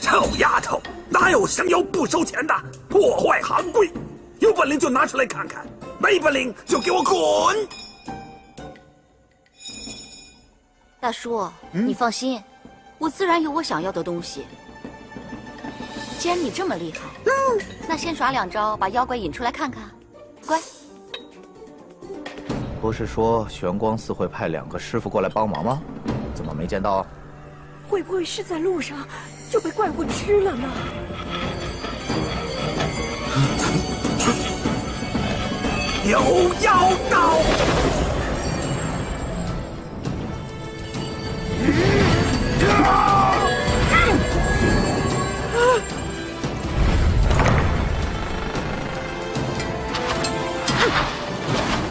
臭丫头，哪有降妖不收钱的？破坏行规！有本领就拿出来看看，没本领就给我滚！大叔，你放心，我自然有我想要的东西。既然你这么厉害，那先耍两招，把妖怪引出来看看。乖。不是说玄光寺会派2个师傅过来帮忙吗？怎么没见到？会不会是在路上就被怪物吃了呢？有妖到！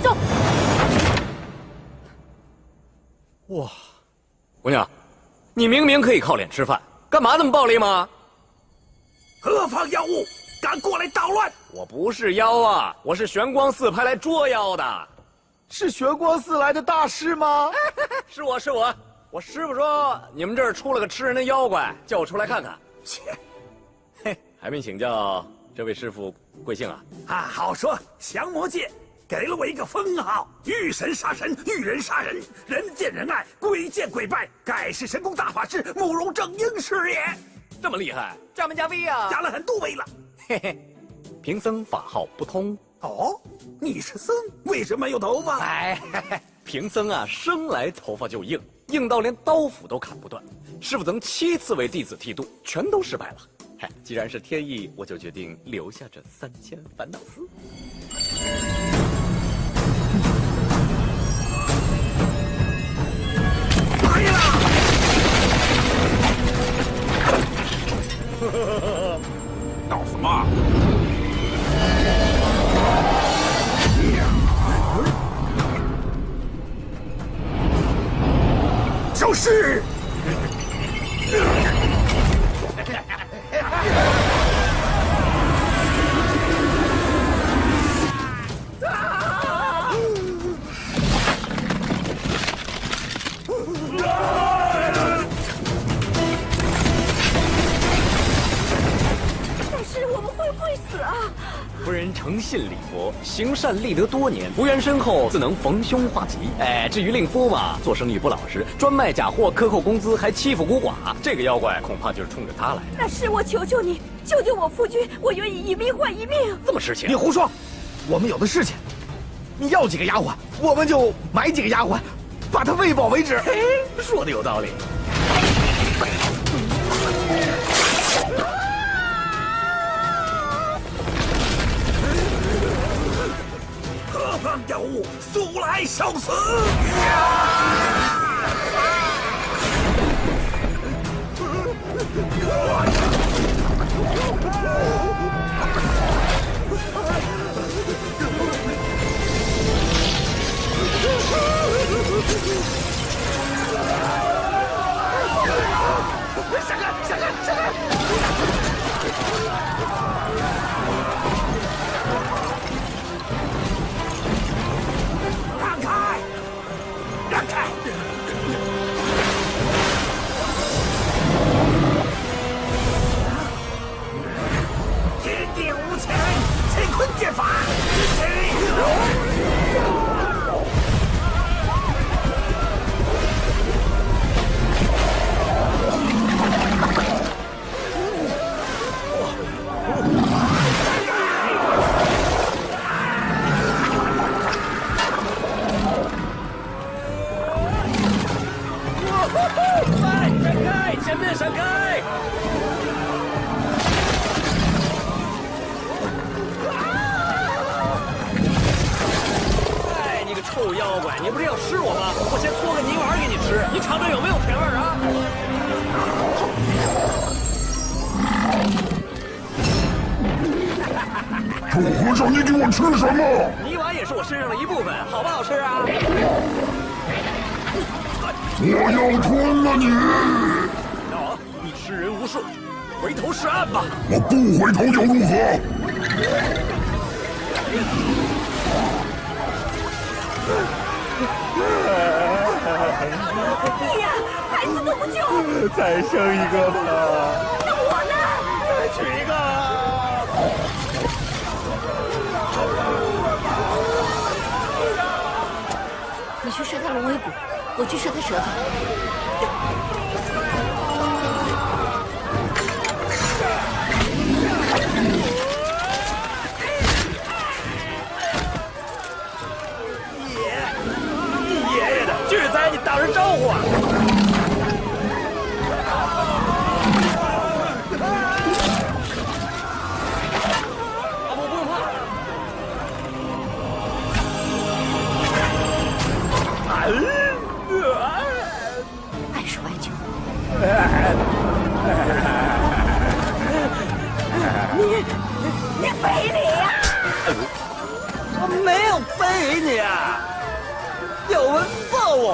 走！哇，姑娘，你明明可以靠脸吃饭，干嘛这么暴力吗？何方妖物，敢过来捣乱！我不是妖啊，我是玄光寺派来捉妖的。是玄光寺来的大师吗？是我，是我。我师傅说你们这儿出了个吃人的妖怪，叫我出来看看。切，嘿，还没请教这位师傅贵姓啊？好说，降魔界给了我一个封号：遇神杀神，遇人杀人，人见人爱，鬼见鬼拜，盖世神功大法师，慕容正英是也。这么厉害，加没加威啊？加了很多威了。嘿嘿，贫僧法号不通。哦，你是僧，为什么没有头发？哎，贫僧啊，生来头发就硬，硬到连刀斧都砍不断。师傅曾7次为弟子剃度，全都失败了。嗨，既然是天意，我就决定留下这3000烦恼丝。来了！搞什么？收尸！但是我们会不会死啊？夫人诚信礼佛，行善立德多年，福缘深厚，自能逢凶化吉。哎，至于令夫嘛，做生意不老实，专卖假货，克扣工资，还欺负孤寡，这个妖怪恐怕就是冲着他来的。那是我求求你，救救我夫君，我愿意一命换一命。这么痴情？你胡说！我们有的是钱，你要几个丫鬟，我们就买几个丫鬟，把他喂饱为止。嘿，说的有道理。何方妖物，速来受死！让开！让开！天地无情，乾坤剑法，快闪开！前面闪开！哎，你个臭妖怪，你不是要吃我吗？我先搓个泥丸给你吃，你尝尝有没有甜味儿啊？臭和尚，你给我吃什么？泥丸也是我身上的一部分，好不好吃啊？我要吞了你！哦，你吃人无数，回头是岸吧。我不回头又如何？你呀，孩子都不救，再生一个吧。那我呢？他龙尾骨，我去射他舌头。爷爷的，巨灾，你打声招呼啊！爱说爱就。你非礼呀！我没有非礼你啊，有人揍我。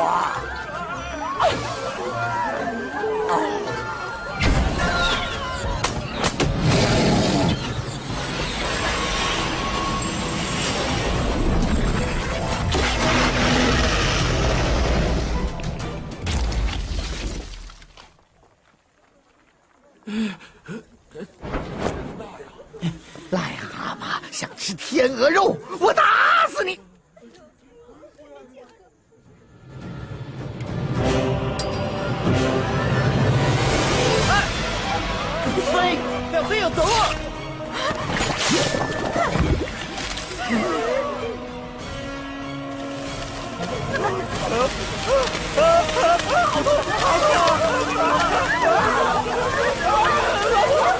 癞蛤蟆想吃天鹅肉，我打死你！飞，小飞要走了！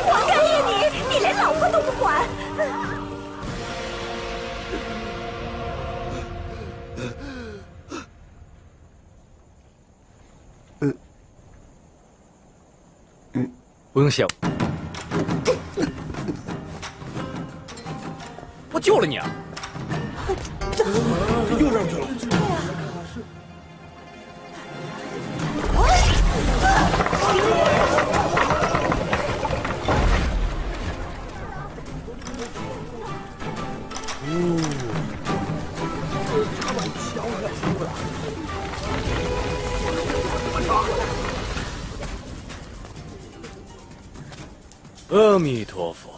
我干预你，你连老婆都不管。不用谢我，我救了你啊！又上去了。阿弥陀佛。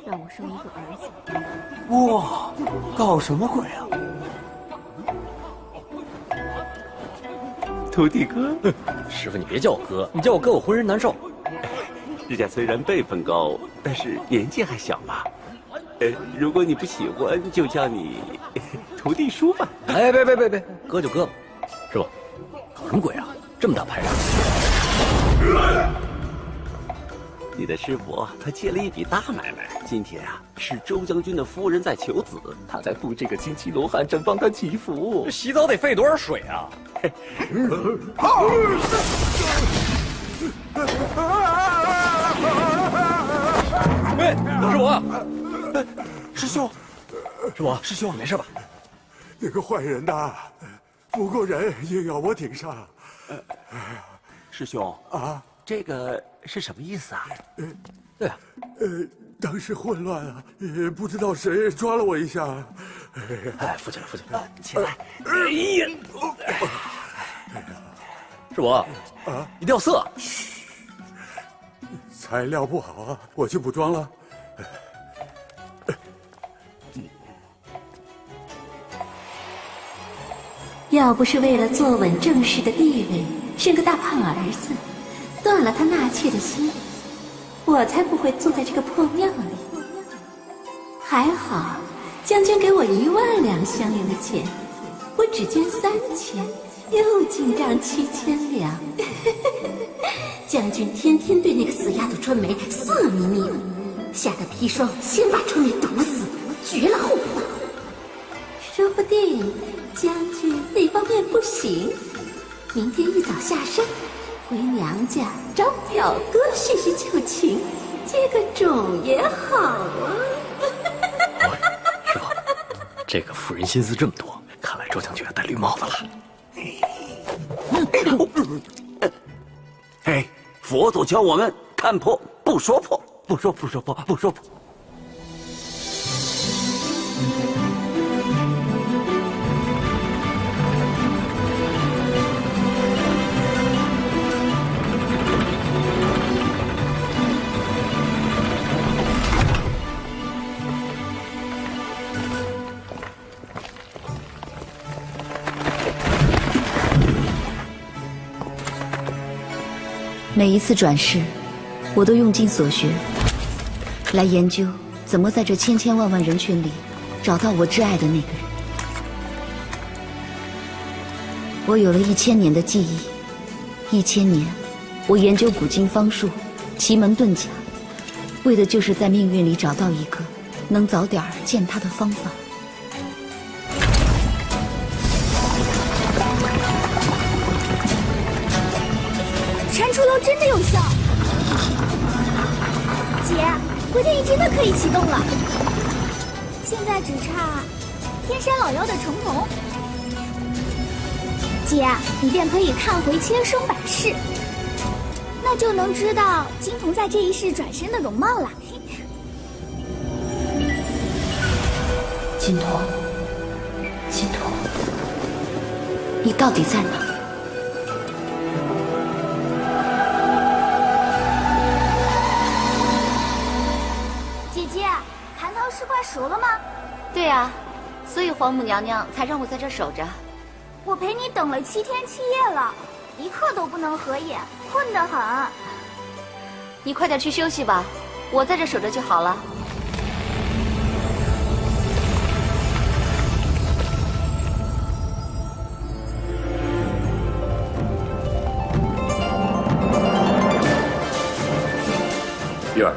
让我生一个儿子。哇，搞什么鬼啊？徒弟哥，师傅，你别叫我哥，你叫我哥我浑身难受。人家虽然辈分高，但是年纪还小嘛。如果你不喜欢，就叫你徒弟叔吧。哎，别，哥就哥吧。师傅，搞什么鬼啊？这么大排场！你的师傅他接了一笔大买卖，今天啊是周将军的夫人在求子，他在布这个金漆罗汉阵帮他祈福这。洗澡得费多少水啊？喂，师傅，师兄，师兄，你没事吧？那个坏人呐，不够人硬要我顶上。师兄啊，这个是什么意思啊？对啊，当时混乱啊，不知道谁抓了我一下。哎，扶起来，起来。哎呀，师傅啊，你掉色。材料不好啊，我去补妆了。要不是为了坐稳正室的地位，生个大胖儿子，断了他纳妾的心，我才不会坐在这个破庙里。还好，将军给我1万两相应的钱，我只捐3000，又进账7000两。将军天天对那个死丫头春梅色迷迷的，吓得砒霜先把春梅毒死，绝了后患。说不定将军那方面不行，明天一早下山，回娘家找表哥叙叙旧情，接个种也好啊。师傅，这个妇人心思这么多，看来周将军要戴绿帽子了。哎，佛祖教我们看破不说破，不说破。每一次转世，我都用尽所学，来研究怎么在这千千万万人群里找到我挚爱的那个人。我有了1000年的记忆，1000年，我研究古今方术、奇门遁甲，为的就是在命运里找到一个能早点见他的方法。蟾蜍楼真的有效，姐，回天翼真的可以启动了，现在只差天山老妖的成龙。姐，你便可以看回千生百世，那就能知道金童在这一世转身的容貌了。金童，金童，你到底在哪？姐姐，蟠桃是快熟了吗？对啊，所以皇母娘娘才让我在这守着。我陪你等了7天7夜了，一刻都不能合眼，困得很。你快点去休息吧，我在这守着就好了。玉儿，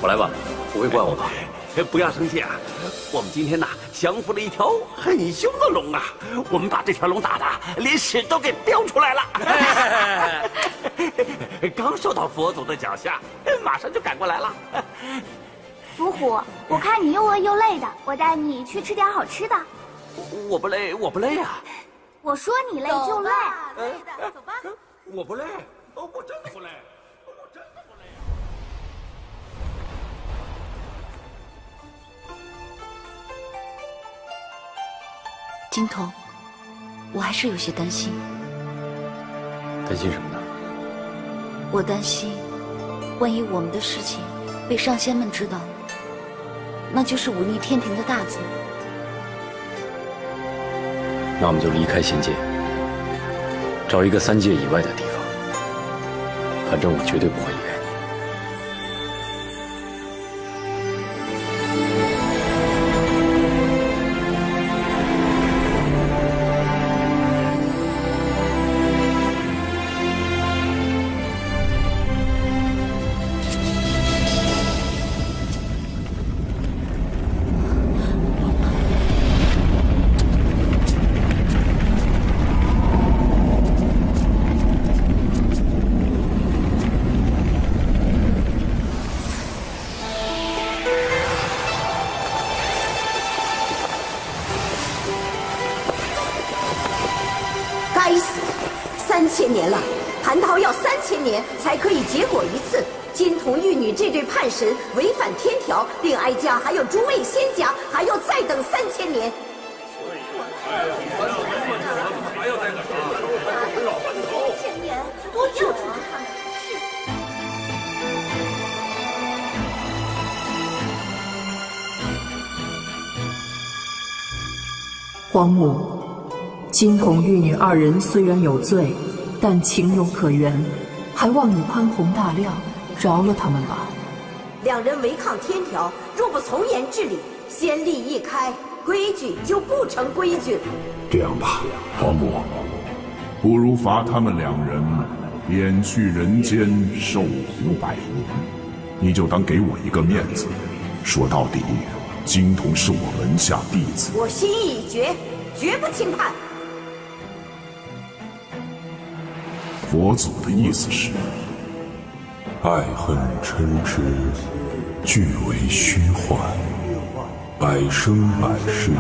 我来吧，不会怪我吧？不要生气啊！我们今天呐降服了一条很凶的龙啊，我们把这条龙打的连屎都给飙出来了。刚受到佛祖的脚下，马上就赶过来了。伏虎，我看你又饿又累的，我带你去吃点好吃的。我不累，我不累啊！我说你累就累。累的，走吧。我不累，我真的不累。金童，我还是有些担心。担心什么呢？我担心，万一我们的事情被上仙们知道了，那就是忤逆天庭的大罪。那我们就离开仙界，找一个3界以外的地方。反正我绝对不会离开你。该死！3000年了，蟠桃要3000年才可以结果一次。金童玉女这对叛神违反天条，令哀家还有诸位仙家还要再等3000年。3000年多久啊？皇母，金童玉女2人虽然有罪，但情有可原，还望你宽宏大量，饶了他们吧。2人违抗天条，若不从严治理，先例一开，规矩就不成规矩了。这样吧，皇母，不如罚他们2人免去人间，受苦100年。你就当给我一个面子，说到底，金童是我门下弟子。我心意已决，绝不轻判。佛祖的意思是，爱恨嗔痴俱为虚幻，百生百世，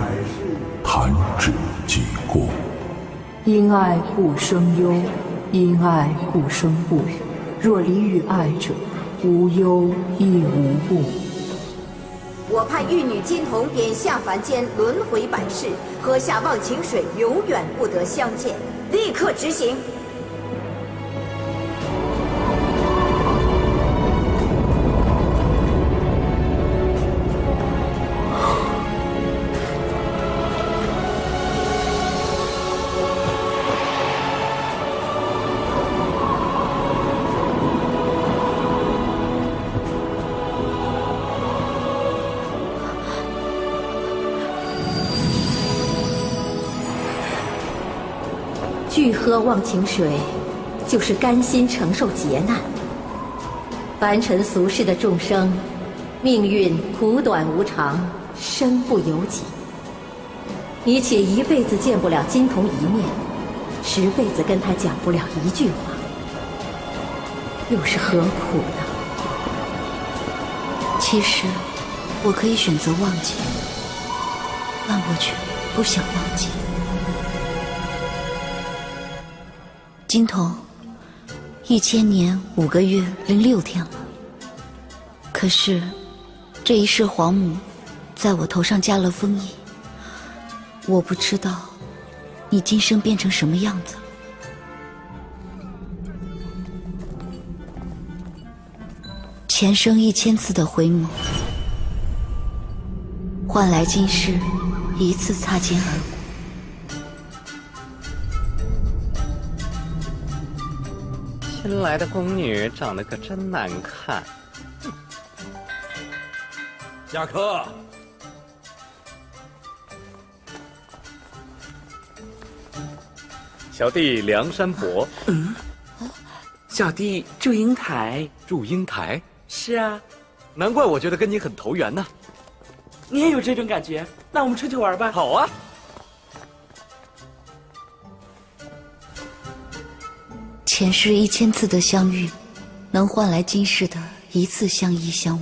弹指即过。因爱故生忧，因爱故生怖。若离于爱者，无忧亦无怖。我派玉女金童贬下凡间，轮回百世，喝下忘情水，永远不得相见。立刻执行。喝忘情水，就是甘心承受劫难。凡尘俗世的众生，命运苦短无常，身不由己。你且一辈子见不了金童一面，10辈子跟他讲不了一句话，又是何苦呢？其实，我可以选择忘记，但我却不想忘记。金童，1000年5个月06天了。可是，这一世皇母在我头上加了封印，我不知道你今生变成什么样子。前生1000次的回眸，换来今世1次擦肩而过。新来的宫女长得可真难看。下课。小弟梁山伯。小弟祝英台。祝英台？是啊，难怪我觉得跟你很投缘呢。你也有这种感觉？那我们出去玩吧。好啊。前世1000次的相遇，能换来今世的1次相依相偎。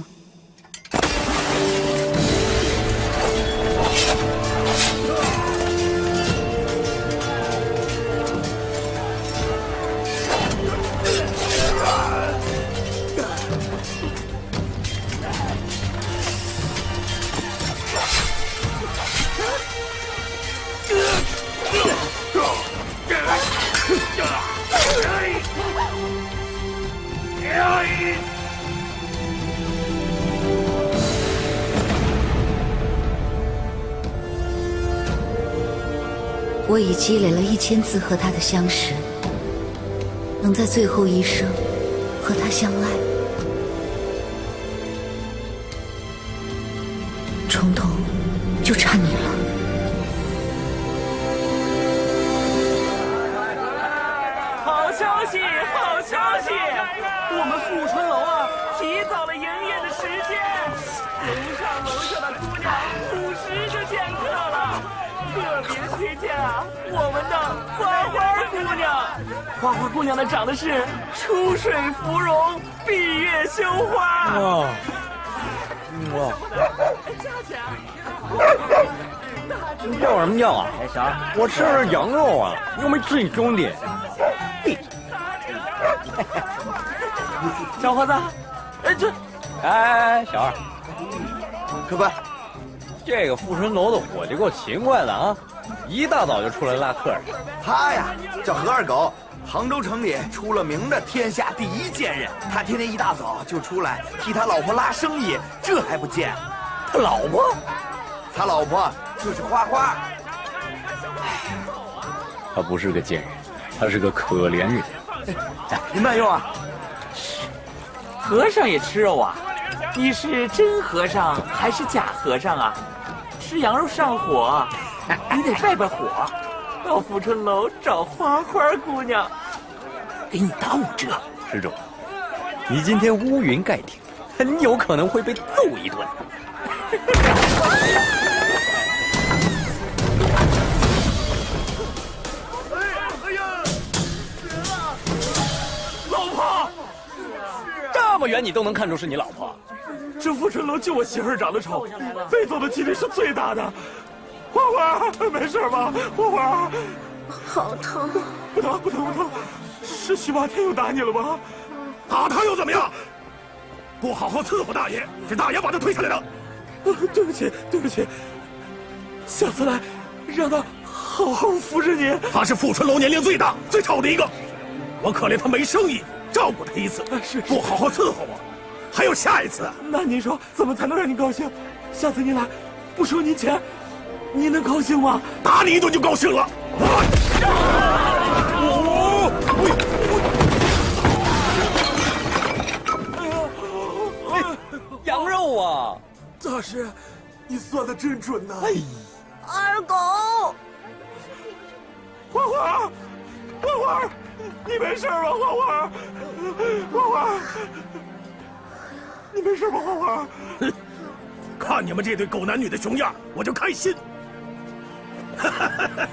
我已积累了1000次和他的相识，能在最后一生和他相爱。重头就差你了。好消息，好消息！我们富春楼啊，提早了营业的时间，楼下的姑娘50就见客了。特别推荐啊，我们的花花姑娘。花花姑娘呢，长得是出水芙蓉，闭月羞花。哇！你叫什么叫啊？哎，小我吃的是羊肉啊，又没吃你兄弟。小伙子，哎，小二，客官，这个富春楼的伙计够勤快的啊，一大早就出来拉客人。他呀叫何二狗，杭州城里出了名的天下第一贱人。他天天一大早就出来替他老婆拉生意，这还不贱？他老婆？他老婆就是花花。他不是个贱人，他是个可怜人。哎，您慢用啊。和尚也吃肉啊？你是真和尚还是假和尚啊？吃羊肉上火，你得败败火。到富春楼找花花姑娘，给你打5折。施主，你今天乌云盖天，很有可能会被揍一顿。老婆，这么远你都能看出是你老婆？这富春楼就我媳妇儿长得丑，被揍的几率是最大的。花花，没事吧？花花，好疼。不疼，是徐霸天又打你了吗？打他又怎么样？不好好伺候大爷，是大爷把他推下来的。对不起，下次来让他好好扶着你。他是富春楼年龄最大、最丑的一个，我可怜他没生意，照顾他一次，不好好伺候我，还有下一次。那您说怎么才能让你高兴？下次您来，不收您钱，您能高兴吗？打你一顿就高兴了。羊肉啊！大师，你算的真准呐！二狗，花花，花花，你没事吧？花花，花花，你没事吧？花花，看你们这对狗男女的熊样，我就开心。哈哈哈哈！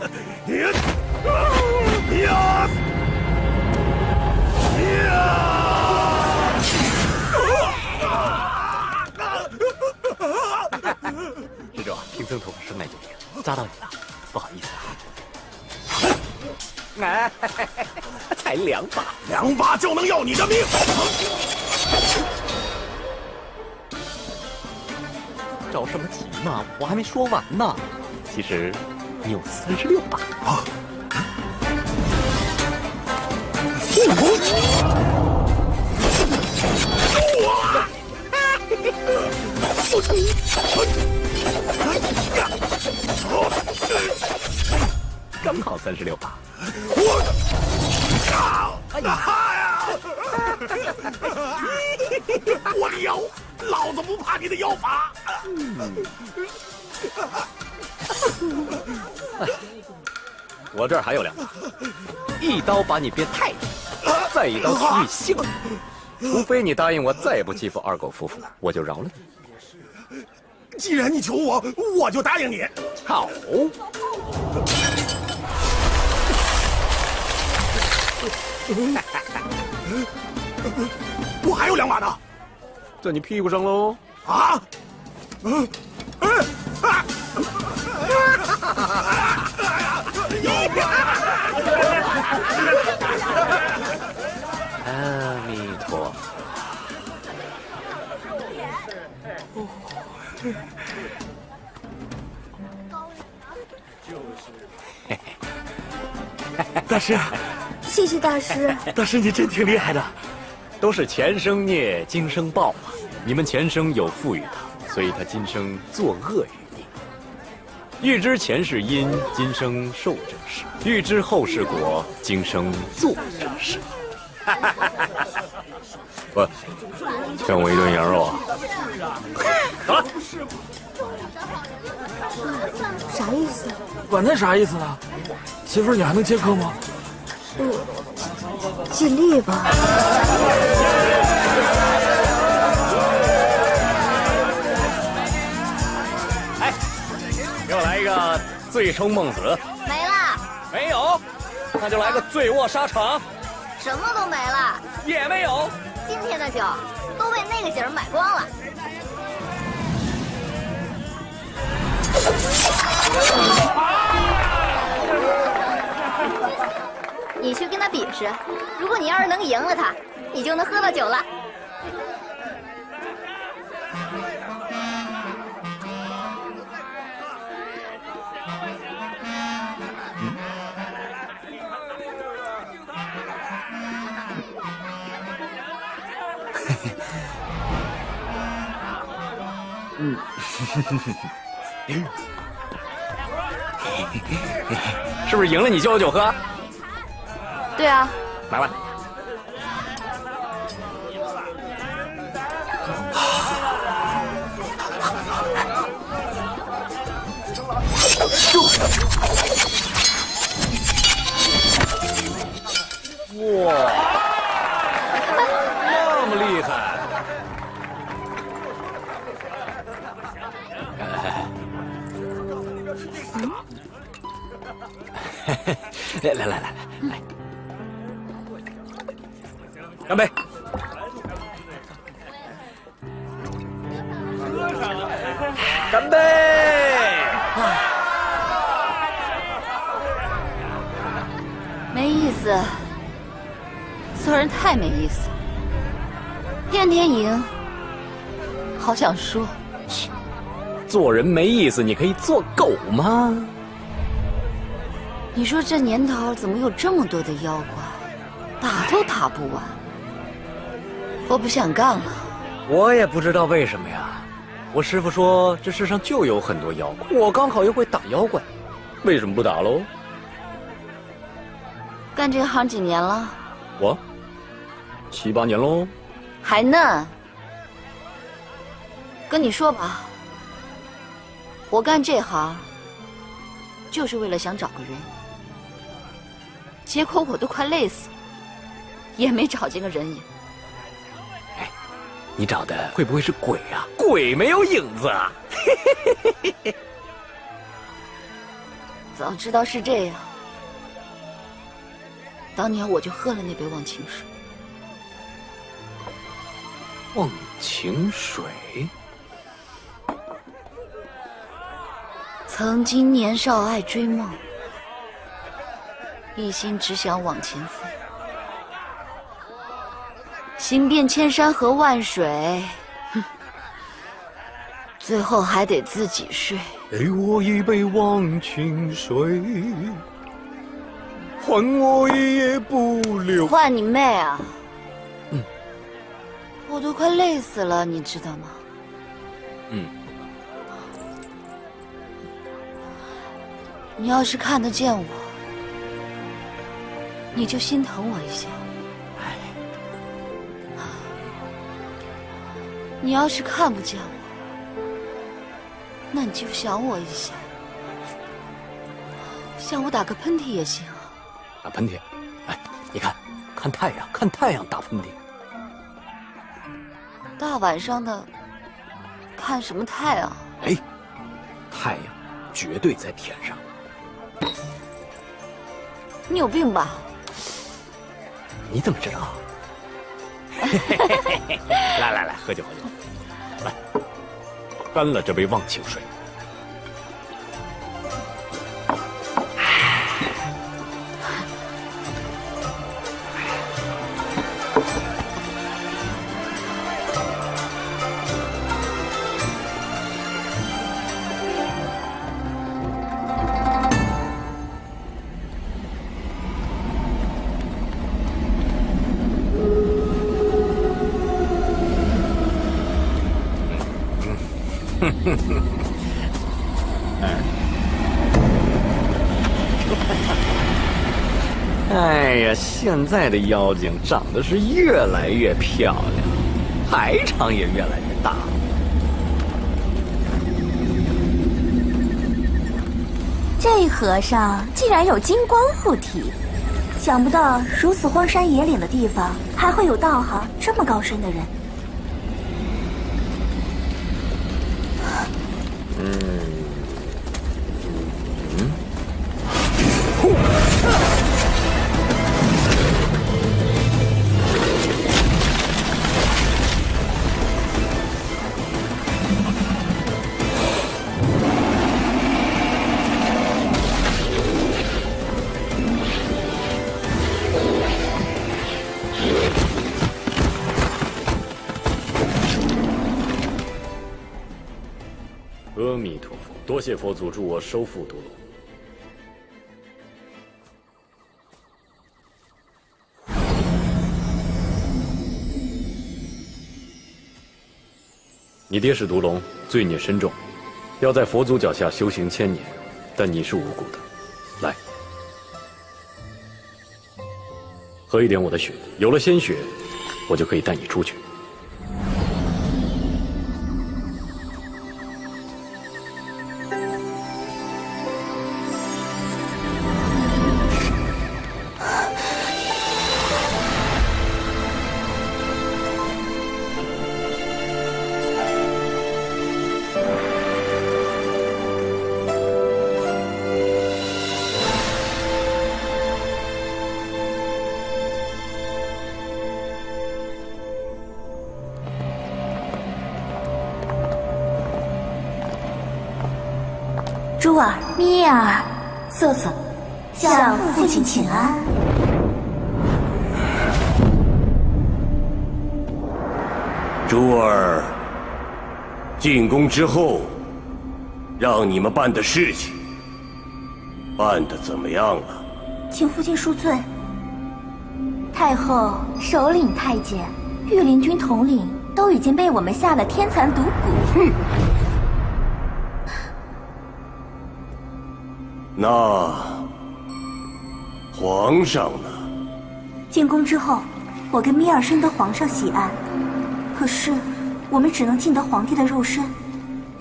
施主，贫僧头发生来就甜，扎到你了，不好意思啊。哎，才2把，2把就能要你的命！着什么急嘛？我还没说完呢。其实你有36把啊！刚好36把。我的腰，老子不怕你的妖法。我这儿还有2把，一刀把你变太监，再一刀取你性命。除非你答应我再也不欺负二狗夫妇，我就饶了你。既然你求我，我就答应你。好。我还有2把呢，在你屁股上喽！啊！阿弥陀佛。大师，谢谢大师。大师你真挺厉害的。都是前生孽，今生报啊！你们前生有赋予他，所以他今生作恶于你。欲知前世因，今生受这事；欲知后世果，今生做这事。喂，欠我1顿羊肉啊！走了。啥意思？管他啥意思呢？媳妇儿，你还能接客吗？尽力吧。哎，给我来一个醉生梦死。没了。没有，那就来个醉卧沙场。什么都没了。也没有。今天的酒都被那个姐儿买光了。你去跟他比试，如果你要是能赢了他，你就能喝到酒了。是不是赢了你就有酒喝？对啊。来吧。哇，那么厉害！来，干杯！干杯！没意思，做人太没意思，天天赢，好想输。做人没意思，你可以做狗吗？你说这年头怎么有这么多的妖怪，打都打不完，我不想干了。我也不知道为什么呀。我师父说这世上就有很多妖怪，我刚好又会打妖怪，为什么不打喽？干这行几年了？我7、8年喽。还嫩。跟你说吧，我干这行就是为了想找个人，结果我都快累死了，也没找见个人影。哎，你找的会不会是鬼啊？鬼没有影子啊！早知道是这样，当年我就喝了那杯忘情水。忘情水。曾经年少爱追梦，一心只想往前飞，行遍千山和万水，最后还得自己睡。给我一杯忘情水，还我一夜不留。换你妹啊！我都快累死了，你知道吗？你要是看得见我，你就心疼我一下；你要是看不见我，那你就想我一下，像我打个喷嚏也行啊。打喷嚏？哎，你看，看太阳，看太阳打喷嚏。大晚上的，看什么太阳？哎，太阳绝对在天上。你有病吧？你怎么知道？来，喝酒。来，干了这杯忘情水。哎呀，现在的妖精长得是越来越漂亮，排场也越来越大。这和尚竟然有金光护体，想不到如此荒山野岭的地方，还会有道行这么高深的人。阿弥陀佛，多谢佛祖助我收复毒龙。你爹是毒龙，罪孽深重，要在佛祖脚下修行1000年，但你是无辜的。来，喝一点我的血，有了鲜血，我就可以带你出去。珠儿、咪儿、瑟瑟，向父亲请安。珠儿，进宫之后，让你们办的事情，办得怎么样了？请父亲恕罪。太后、首领太监、御林军统领都已经被我们下了天蚕毒蛊。哼。那皇上呢？进宫之后，我跟咪儿深得皇上喜爱，可是我们只能进得皇帝的肉身，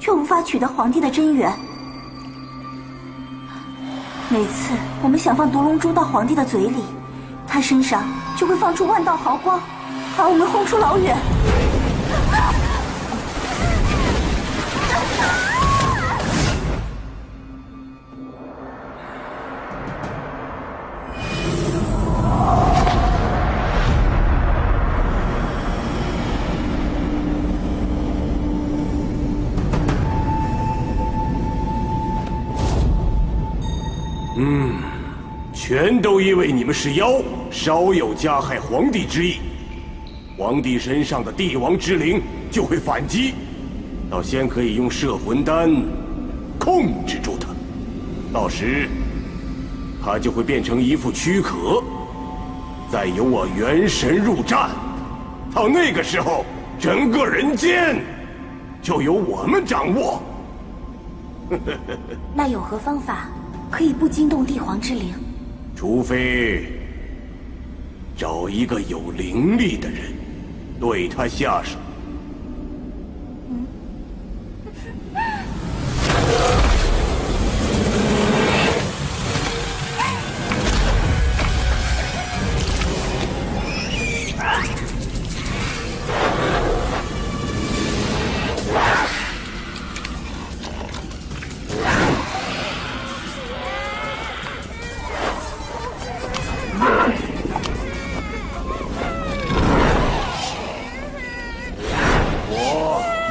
却无法取得皇帝的真元。每次我们想放毒龙珠到皇帝的嘴里，他身上就会放出万道豪光，把我们轰出老远。全都因为你们是妖，稍有加害皇帝之意，皇帝身上的帝王之灵就会反击，倒先可以用摄魂丹控制住他，到时他就会变成一副躯壳，再由我元神入战，到那个时候，整个人间就由我们掌握。那有何方法可以不惊动帝皇之灵？除非找一个有灵力的人，对他下手。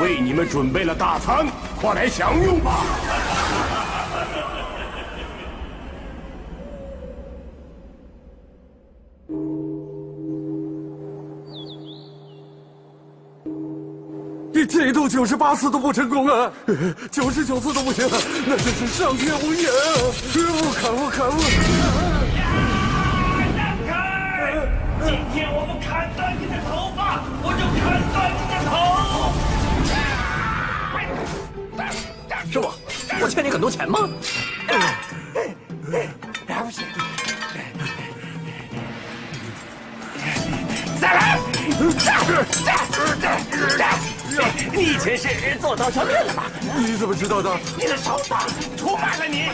为你们准备了大餐，快来享用吧！你剃度98次都不成功啊，99次都不行，那真是上天无眼啊！我砍！让开！今天我们砍断你的头发，我就砍断你的头！师傅，我欠你很多钱吗？不行，再来！你以前是做刀削面的吧？你怎么知道的？你的头发涂满了你！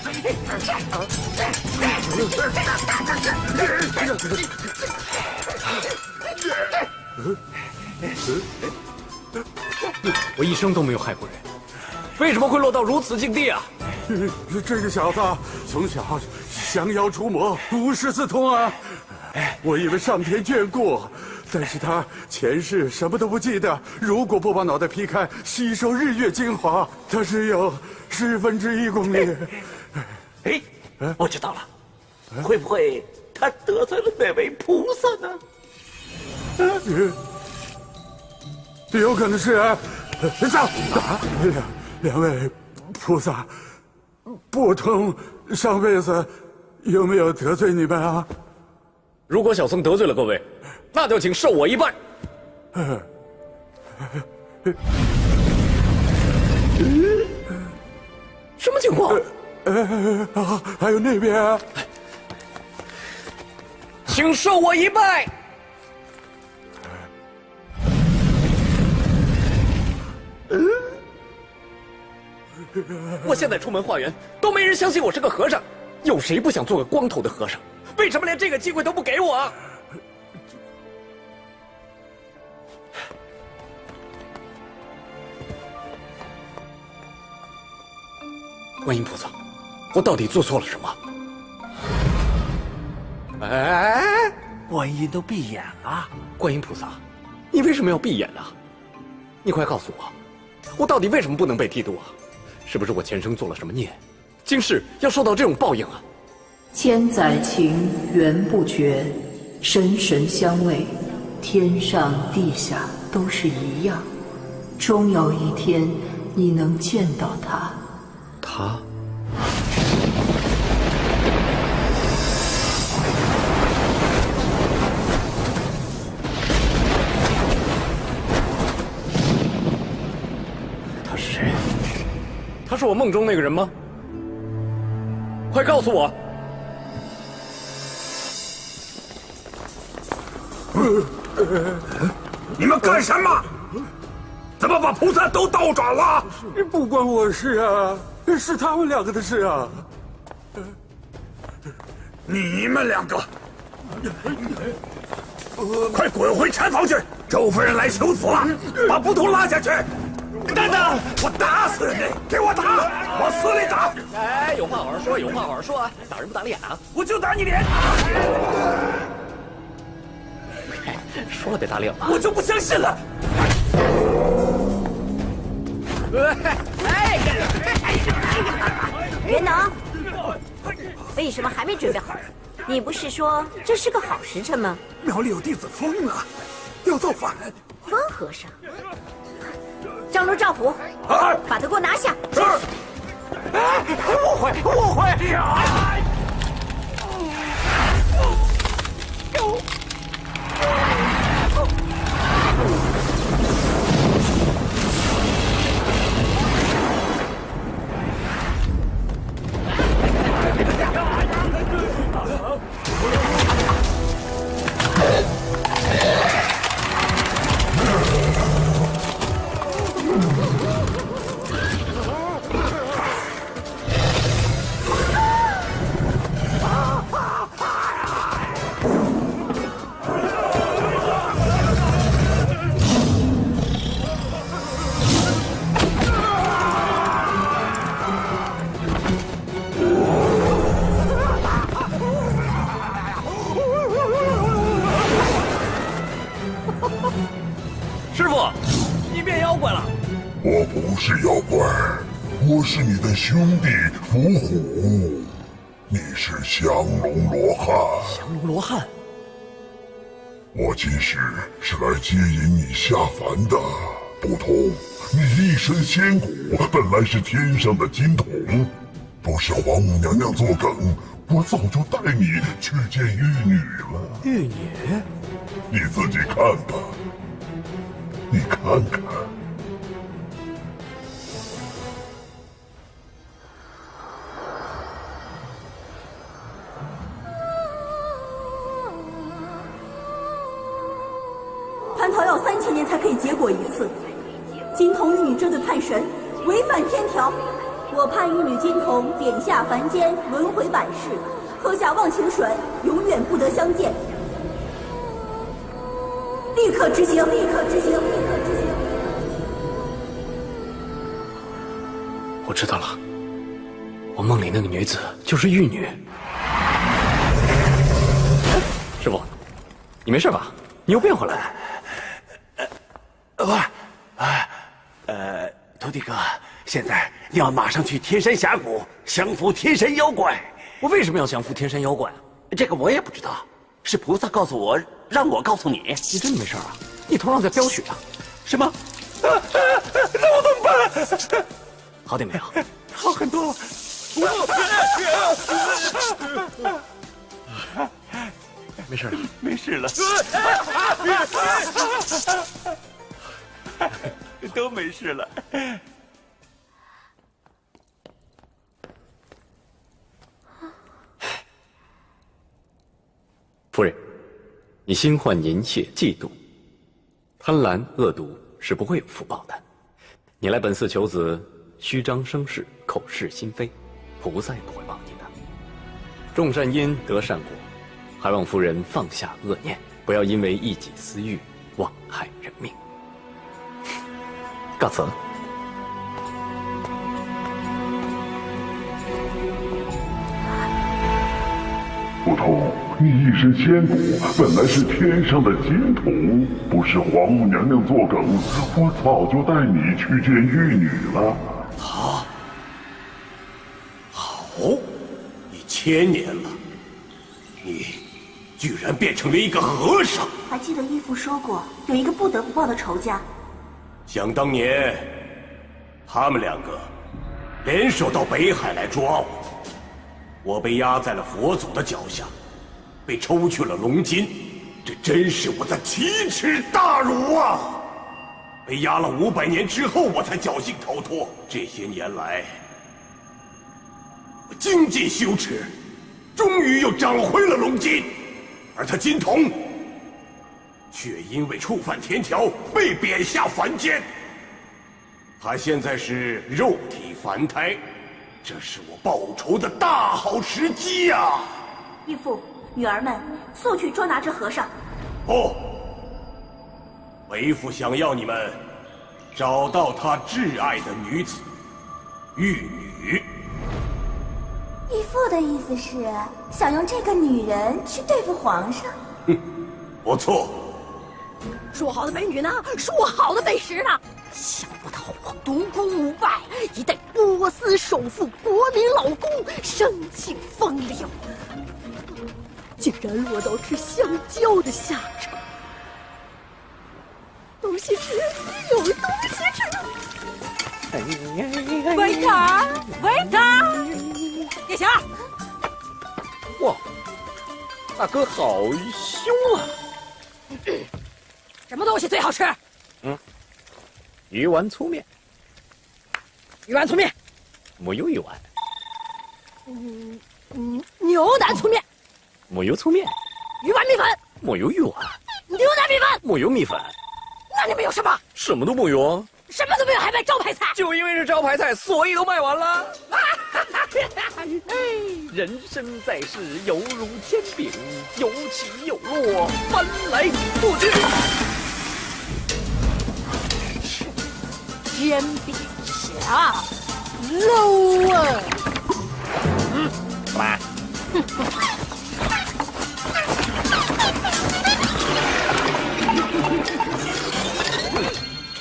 我一生都没有害过人，为什么会落到如此境地啊？这个小子从小降妖除魔，无师自通啊！我以为上天眷顾，但是他前世什么都不记得。如果不把脑袋劈开，吸收日月精华，他只有1/10功力。哎，我知道了，会不会他得罪了那位菩萨呢？有可能是啊。走，两位菩萨，不通上辈子有没有得罪你们啊？如果小僧得罪了各位，那就请受我一拜。什么情况？还有那边，请受我一拜。我现在出门化缘，都没人相信我是个和尚，有谁不想做个光头的和尚？为什么连这个机会都不给我啊？观音菩萨，我到底做错了什么？哎，观音都闭眼了。观音菩萨，你为什么要闭眼呢？你快告诉我，我到底为什么不能被剃度啊？是不是我前生做了什么孽，今世要受到这种报应啊？千载情缘不绝，神神相慰，天上地下都是一样，终有一天你能见到他。他？他是谁？他是我梦中那个人吗？快告诉我！你们干什么？怎么把菩萨都倒转了？不关我事啊，是他们两个的事啊。你们两个，快滚回禅房去！周夫人来求子了，把捕头拉下去！等等，我打死你！给我打，往死里打！哎，有话好好说，有话好好说啊！打人不打脸啊！我就打你脸！说了别打脸了，我就不相信了！元能，为什么还没准备好？你不是说这是个好时辰吗？庙里有弟子疯了，要造反。疯和尚，张罗赵普，把他给我拿下！是。我会。我不是妖怪，我是你的兄弟伏虎。你是降龙罗汉。降龙罗汉。我今时是来接引你下凡的。不同，你一身仙骨，本来是天上的金童，不是皇母娘娘作梗，我早就带你去见玉女了。玉女？你自己看吧，你看看。蟠桃要3000年才可以结果一次，金童玉女这对叛神违反天条，我判玉女金童贬下凡间，轮回百世，喝下忘情水，永远不得相见。立刻执行！立刻执行！立刻执行！我知道了，我梦里那个女子就是玉女。师傅，你没事吧？你又变回来了。徒弟哥，现在你要马上去天山峡谷降服天山妖怪。我为什么要降服天山妖怪？这个我也不知道，是菩萨告诉我，让我告诉你。你真的没事啊？你头上在飙血啊？什么？那我怎么办？好点没有？好很多了。没事了，没事了，都没事了。夫人，你心患淫亵、嫉妒、贪婪、恶毒，是不会有福报的。你来本寺求子，虚张声势，口是心非，菩萨也不会忘记的。种善因得善果，还望夫人放下恶念，不要因为一己私欲枉害人命。告辞。不同，你一身仙骨，本来是天上的金童，不是皇母娘娘作梗，我早就带你去见玉女了。好，1000年了，你居然变成了一个和尚！还记得义父说过，有一个不得不报的仇家。想当年，他们2个联手到北海来抓我被压在了佛祖的脚下，被抽去了龙筋，这真是我的奇耻大辱啊！被压了500年之后，我才侥幸逃脱。这些年来，我精进修持，终于又长回了龙筋，而他金童却因为触犯天条被贬下凡间。他现在是肉体凡胎，这是我报仇的大好时机呀！义父，女儿们，速去捉拿这和尚。不，为父想要你们找到他挚爱的女子玉女。义父的意思是想用这个女人去对付皇上。不错。说好的美女呢？说好的美食呢？想不到我独孤无败，一代波斯首富、国民老公，生性风流，竟然落到吃香蕉的下场。东西吃，有东西吃。维特，维特，叶霞，哇，大哥好凶啊！什么东西最好吃？鱼丸粗面，鱼丸粗面，木油鱼丸，牛腩粗面，木油粗面，鱼丸米粉，木油鱼丸，牛腩米粉，木油米粉。那你们有什么？什么都没有啊！什么都没有，还卖招牌菜？就因为是招牌菜，所以都卖完了。人生在世，犹如煎饼，有起有落，翻来覆去。煎饼侠 ，low 啊！干嘛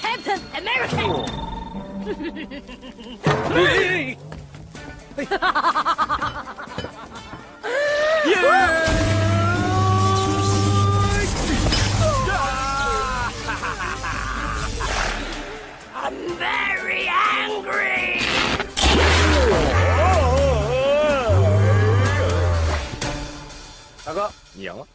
？Captain America。I'm very angry。大哥，你赢了。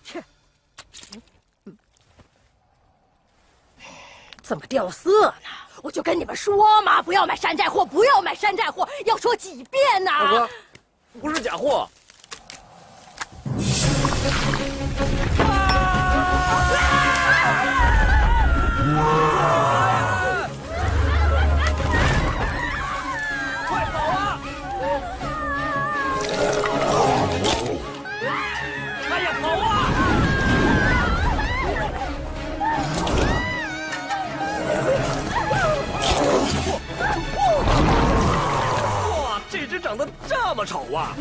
这么掉色呢？我就跟你们说嘛，不要买山寨货，不要买山寨货，要说几遍呢？大哥，不是假货。快跑啊！哎呀，跑啊！哇，这只长得这么丑啊！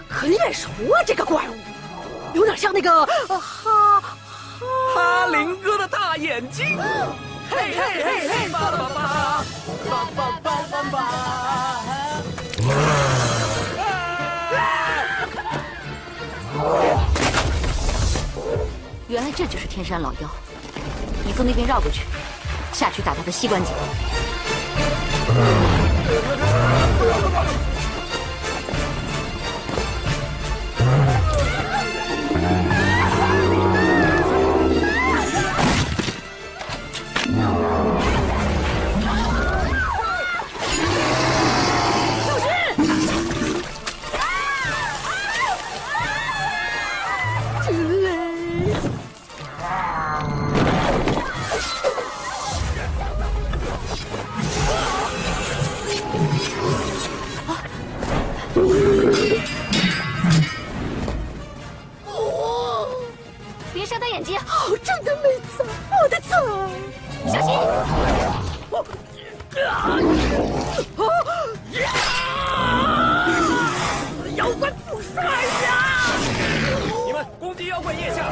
很眼熟啊，这个怪物，有点像那个哈林哥的大眼睛。嘿嘿嘿嘿，巴拉巴巴，巴巴巴巴巴。原来这就是天山老妖。你从那边绕过去，下去打他的膝关节。别伤他眼睛！好正的妹子，我的菜！小心！妖怪不帅呀！你们攻击妖怪腋下！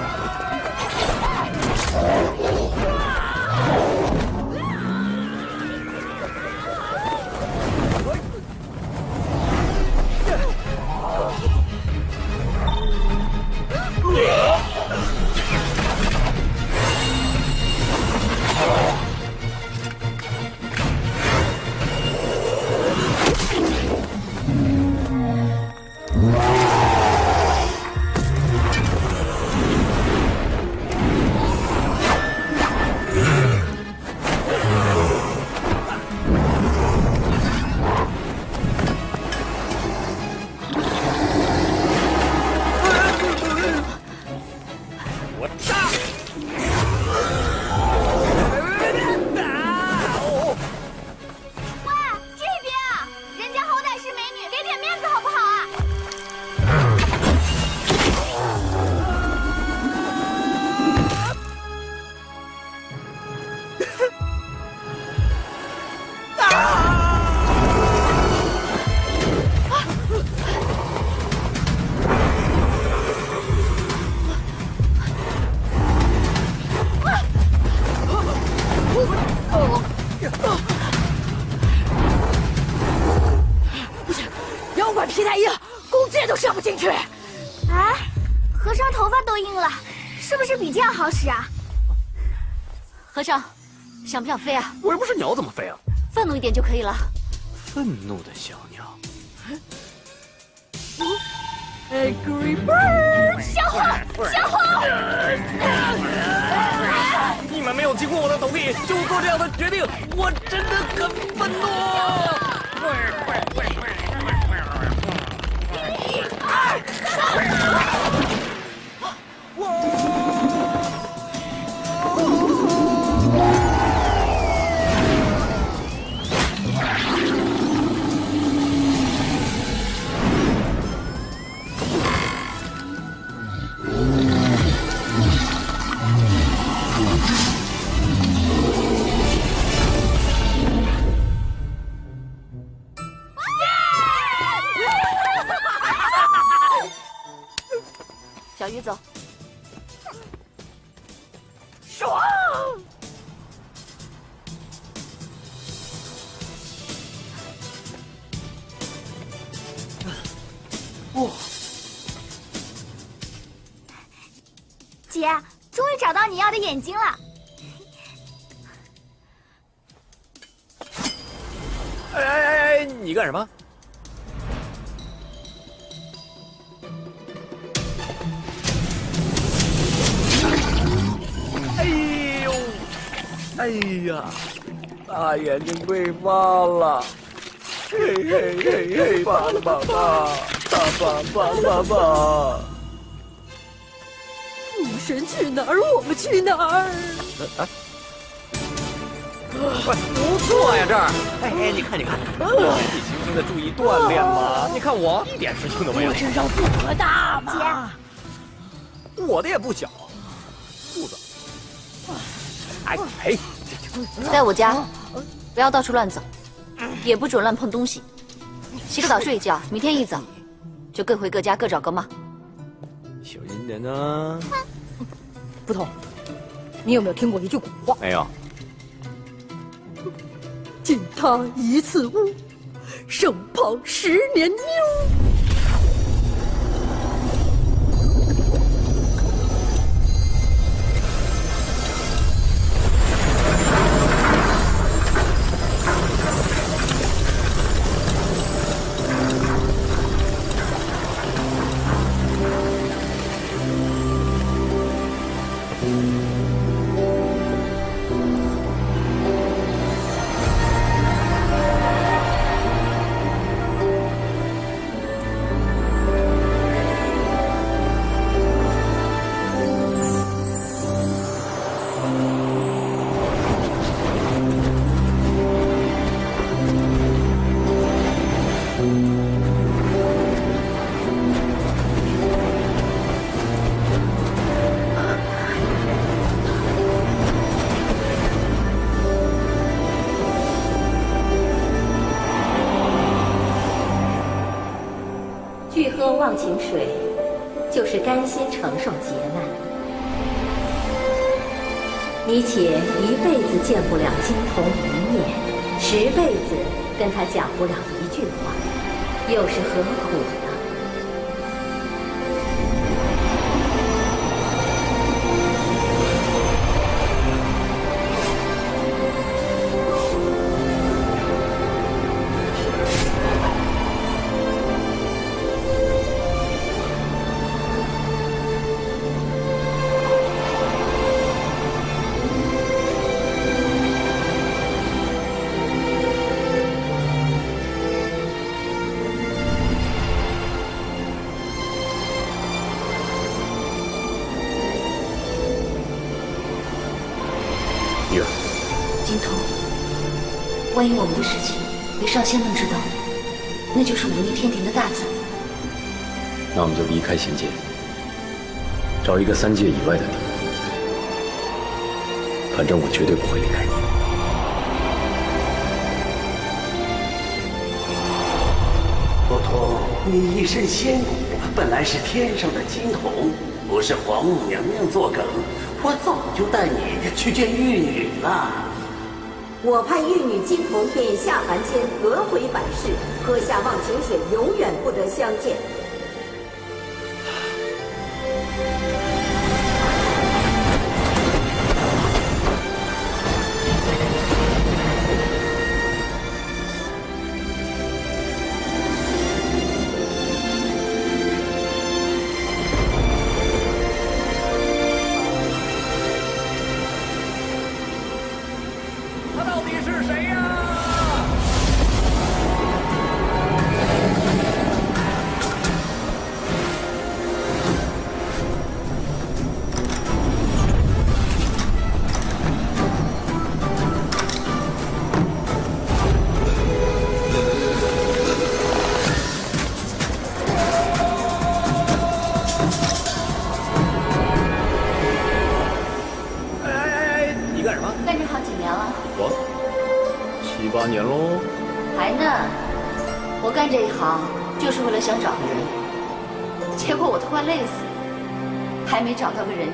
哇，这边！是比这样好使啊。和尚，想不想飞啊？我又不是鸟，怎么飞啊？愤怒一点就可以了。愤怒的小鸟。Angry Bird， 小花，小花！你们没有经过我的同意就做这样的决定，我真的很愤怒。小鱼走。爽！哇！姐，终于找到你要的眼睛了。哎，你干什么？哎呀，大眼睛被挖了！嘿嘿嘿嘿，爸爸爸，爸爸！父神去哪儿，我们去哪儿？喂，不错呀，这儿。哎，你看，年纪轻轻的注意锻炼嘛。你看我一点事情都没有。我身上肚子大吗？我的也不小，肚子。哎嘿。在我家，不要到处乱走，也不准乱碰东西。洗个澡睡一觉，明天一早就各回各家，各找各妈。小心点呢。不同，你有没有听过一句古话？没有。进他一次屋，胜跑10年妞。拒喝忘情水，就是甘心承受劫难。你且一辈子见不了金童一面，10辈子跟他讲不了一句话，又是何苦呢？金童，万一我们的事情被上仙们知道，那就是忤逆天庭的大罪。那我们就离开仙界，找一个3界以外的地方。反正我绝对不会离开你。不通，你一身仙骨，本来是天上的金童，不是皇母娘娘作梗，我早就带你去见玉女了。我派玉女金童贬下凡间，轮回百世，喝下忘情水，永远不得相见。谁呀？干这行几年了？我7、8年喽。还嫩。我干这一行就是为了想找个人，结果我都快累死了，还没找到个人影。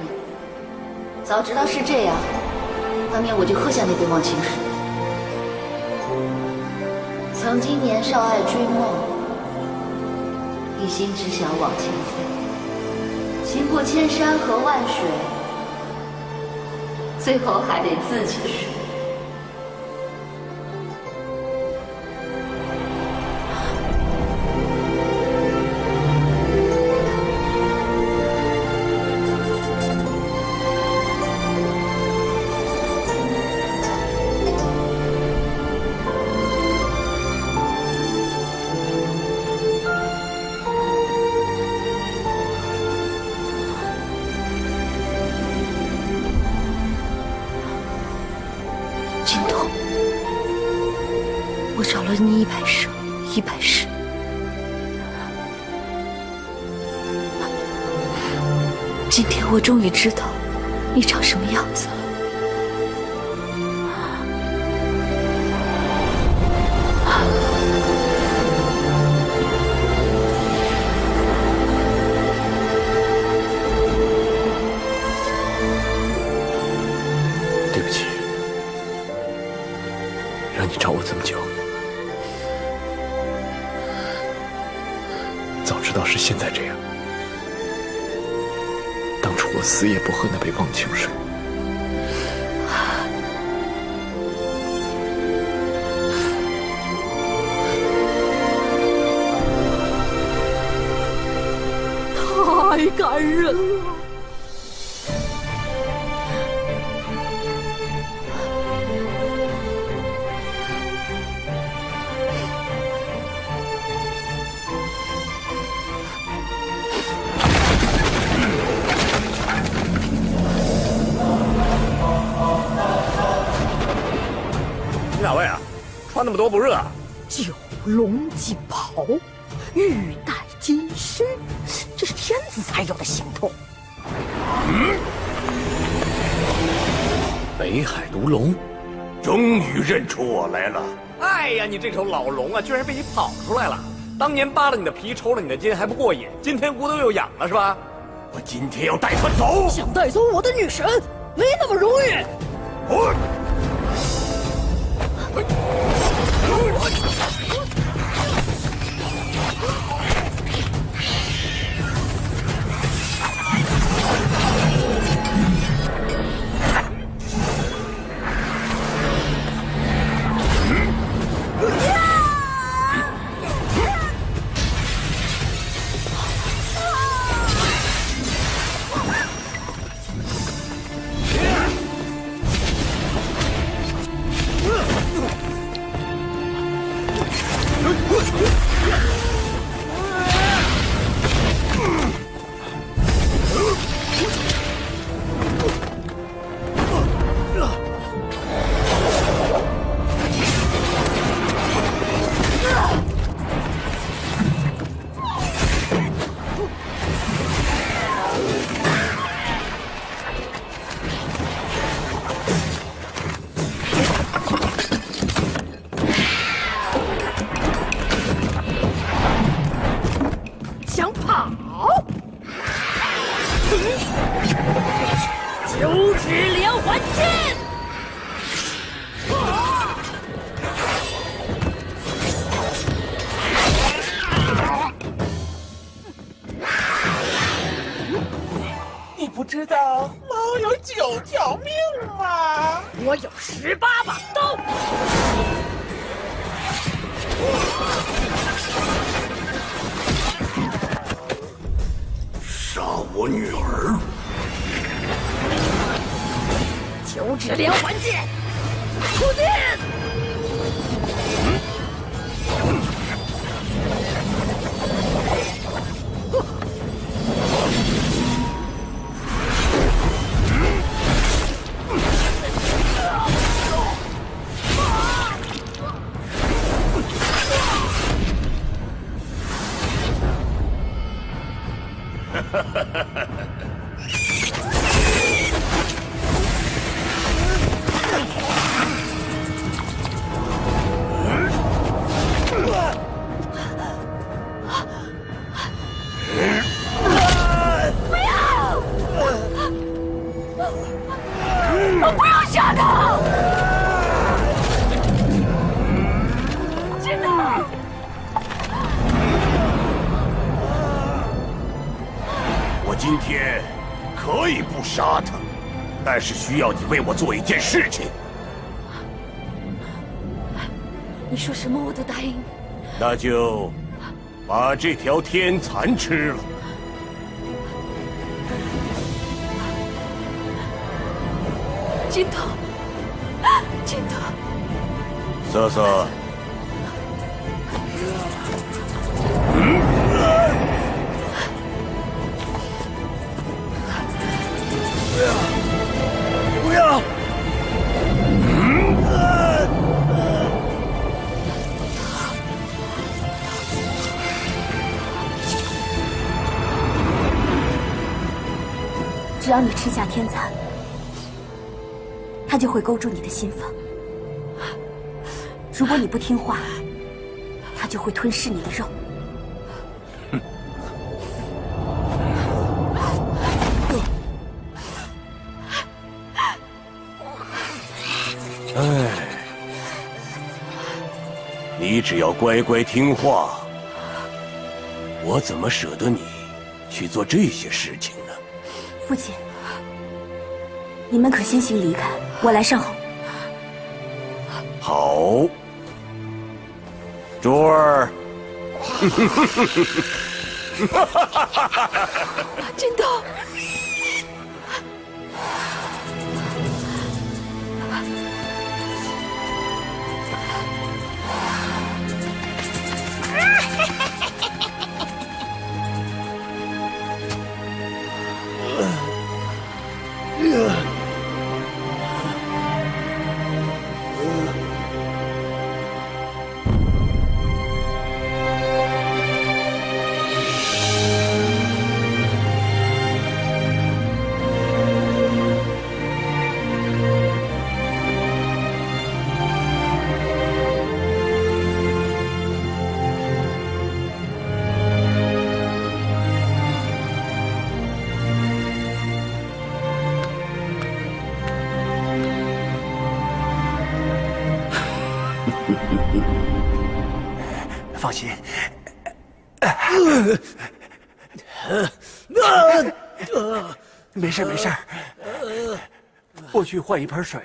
早知道是这样，当年我就喝下那杯忘情水。曾经年少爱追梦，一心只想往前飞，行过千山和万水。最后还得自己睡。我找了你100生100世，今天我终于知道你长什么样子了。对不起，让你找我这么久。早知道是现在这样，当初我死也不喝那杯忘情水。太感人了。你哪位啊？穿那么多不热啊？九龙锦袍，玉带金须，这是天子才有的行头。北海毒龙，终于认出我来了。哎呀，你这头老龙啊，居然被你跑出来了！当年扒了你的皮，抽了你的筋还不过瘾，今天骨头又痒了是吧？我今天要带他走。想带走我的女神，没那么容易。想跑？九指连环剑！你不知道猫有9条命吗？我有18把刀。杀我女儿！九指连环剑，出剑！不要吓他！金头！我今天可以不杀他，但是需要你为我做一件事情。你说什么我都答应你。那就把这条天蚕吃了。金头，金头，瑟瑟，不要！只要你吃下天蚕，它就会勾住你的心房。如果你不听话，它就会吞噬你的肉。哎，你只要乖乖听话，我怎么舍得你去做这些事情呢？父亲，你们可先行离开，我来善后。好，珠儿。金头。放心，没事没事，我去换一盆水，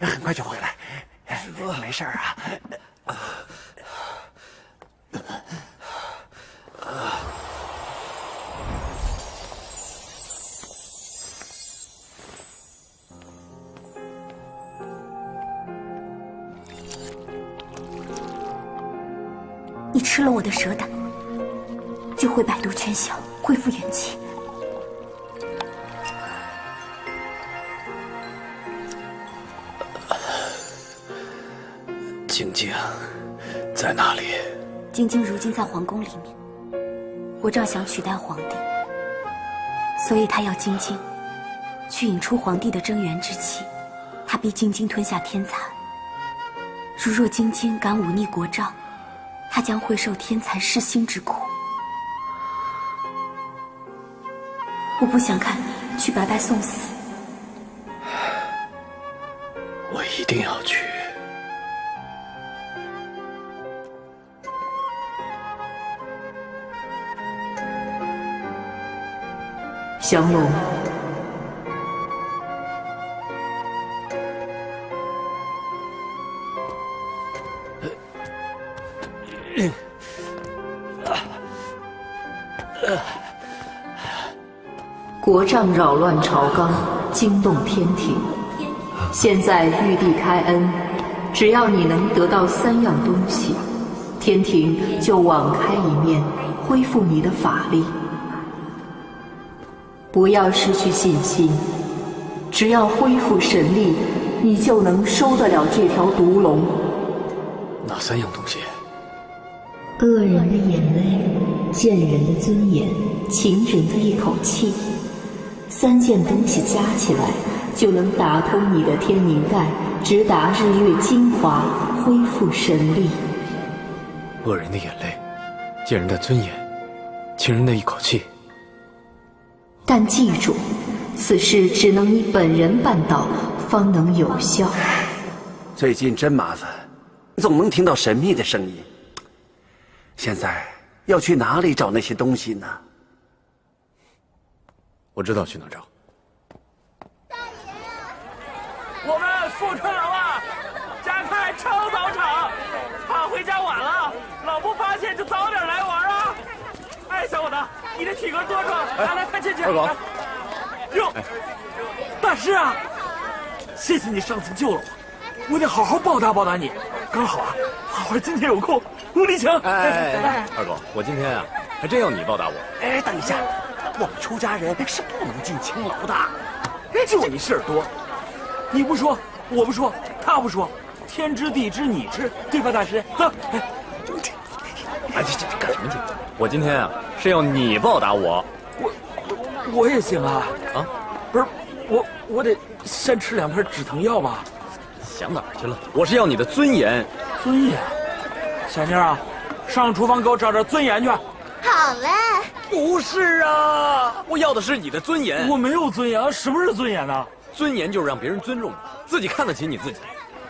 很快就回来。没事啊。你吃了我的蛇胆，就会百毒全消，恢复元气。晶晶在哪里？晶晶如今在皇宫里面，我正想取代皇帝，所以他要晶晶去引出皇帝的贞元之气。他逼晶晶吞下天蚕，如若晶晶敢忤逆国诏，他将会受天蚕噬心之苦。我不想看你去白白送死。我一定要去。降龙，国丈扰乱朝纲，惊动天庭。现在玉帝开恩，只要你能得到3样东西，天庭就网开一面，恢复你的法力。不要失去信心，只要恢复神力，你就能收得了这条毒龙。哪3样东西？恶人的眼泪，贱人的尊严，情人的一口气。3件东西加起来，就能打通你的天灵盖，直达日月精华，恢复神力。恶人的眼泪，贱人的尊严，情人的一口气。但记住，此事只能你本人办到，方能有效。最近真麻烦，总能听到神秘的声音。现在要去哪里找那些东西呢？我知道去哪找。我们富春楼啊，加开超早场，怕回家晚了，老婆发现就早点来玩啊！哎，小伙子，你的体格多壮，来快进去。二狗，哟，大师啊，谢谢你上次救了我，我得好好报答报答你。刚好啊，花花今天有空，无理请。哎，二狗，我今天啊，还真要你报答我。哎，等一下，我们出家人是不能进青楼的。就你事儿多，你不说，我不说，他不说，天知地知你知，对吧，大师？走。哎，这干什么去？我今天啊是要你报答我。我也行啊。啊，不是，我得先吃2片止疼药吧。想哪儿去了？我是要你的尊严。尊严？小妮啊，上厨房给我找点尊严去。好嘞。不是啊，我要的是你的尊严。我没有尊严，什么是尊严呢？尊严就是让别人尊重你，自己看得起你自己。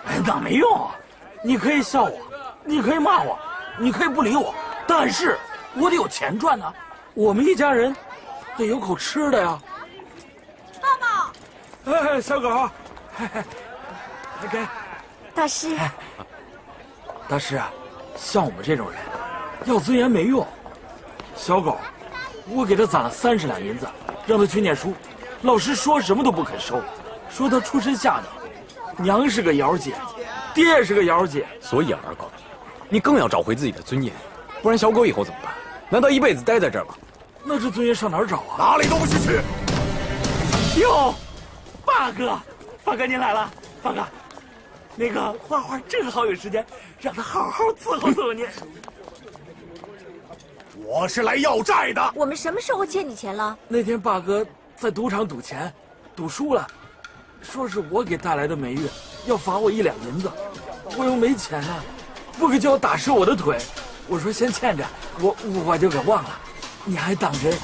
哎，那没用啊！你可以笑我，你可以骂我，你可以不理我，但是我得有钱赚呢。我们一家人得有口吃的呀。爸爸。哎，小狗，给。大师。大师啊，像我们这种人，要尊严没用。小狗，我给他攒了30两银子，让他去念书。老师说什么都不肯收，说他出身下等，娘是个瑶姐，爹是个瑶姐。所以啊，二狗，你更要找回自己的尊严，不然小狗以后怎么办？难道一辈子待在这儿吗？那这尊严上哪儿找啊？哪里都不许去！哟，八哥您来了，八哥，那个花花正好有时间，让他好好伺候伺候您。我是来要债的。我们什么时候欠你钱了？那天八哥在赌场赌钱，赌输了，说是我给带来的霉运，要罚我1两银子，我又没钱啊，不可叫我打折我的腿。我说先欠着，我就给忘了。你还当真？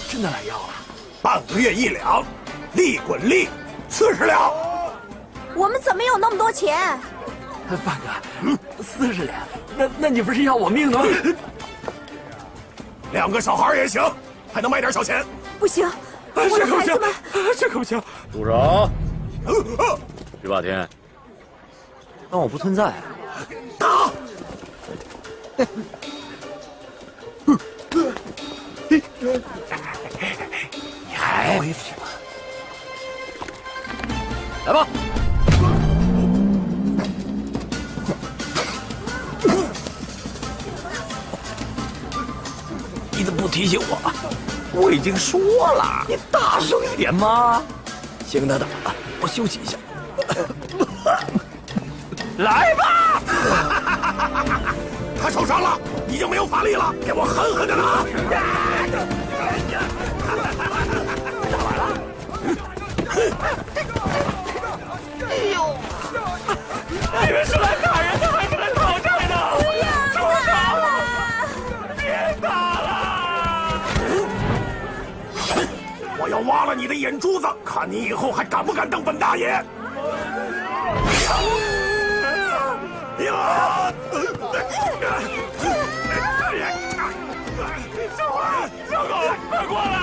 真的来要了？半个月1两，利滚利，40两。我们怎么有那么多钱？八哥，40两，那你不是要我命吗？2个小孩也行，还能卖点小钱。不行，这可不行，这可不行。住手！于霸天，当我不存在。打！你还恢复吗？来吧。你怎么不提醒我？我已经说了，你大声一点嘛。先跟他打吧，我休息一下。来吧！他受伤了，已经没有法力了，给我狠狠的打！哎呦！你们是来打人的还是来讨债的？不要打了！别打了！我要挖了你的眼珠子，看你以后还敢不敢当本大爷！呀！小狗，快过来！